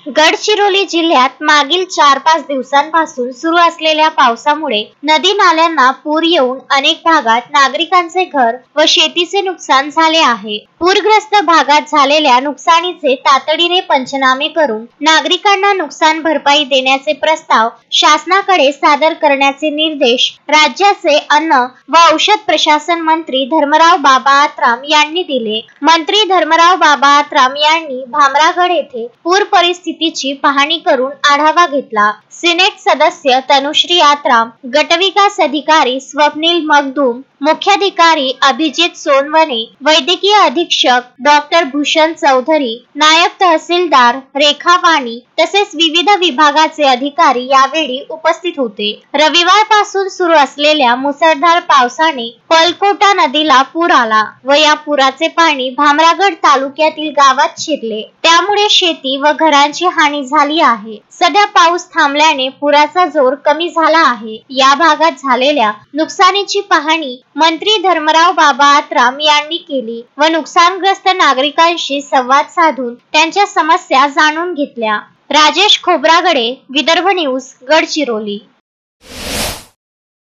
गडचिरोली जिल्ह्यात मागील 4-5 दिवसांपासून सुरू असलेल्या पावसामुळे नदी नाल्यांना पूर येऊन अनेक भागात नागरिकांचे घर व शेतीचे नुकसान झाले आहे। पूरग्रस्त भागात झालेल्या नुकसानीचे तातडीने पंचनामे करून नागरिकांना नुकसान भरपाई देण्याचे प्रस्ताव शासनाकडे सादर करण्याचे निर्देश राज्याचे अन्न व औषध प्रशासन मंत्री धर्मराव बाबा आत्राम यांनी दिले। मंत्री धर्मराव बाबा आत्राम यांनी भामरागड येथे पूर परिस्थितीची पाहणी करून आढावा घेतला। सिनेट सदस्य तनुश्री आत्राम, गटविकास अधिकारी स्वप्नील मगदूम, मुख्याधिकारी अभिजित सोनवणे, वैद्यकीय अधीक्षक डॉक्टर भूषण चौधरी, नायब तहसीलदार रेखा वाणी तसेच विविध विभागाचे अधिकारी यावेळी उपस्थित होते। रविवारपासून सुरू असलेल्या मुसळधार पावसाने पलकोटा नदीला पूर आला व या पुराचे पाणी भामरागड तालुक्यातील गावात शिरले, त्यामुळे शेती व घरांची हानी झाली आहे। सध्या पाऊस थांबल्याने पुराचा जोर कमी झाला आहे। या भागात झालेल्या नुकसानीची पाहणी मंत्री धर्मराव बाबा आत्राम यांनी केली व नुकसानग्रस्त नागरिकांशी संवाद साधून त्यांच्या समस्या जाणून घेतल्या। राजेश खोब्रागडे, विदर्भ न्यूज, गडचिरोली।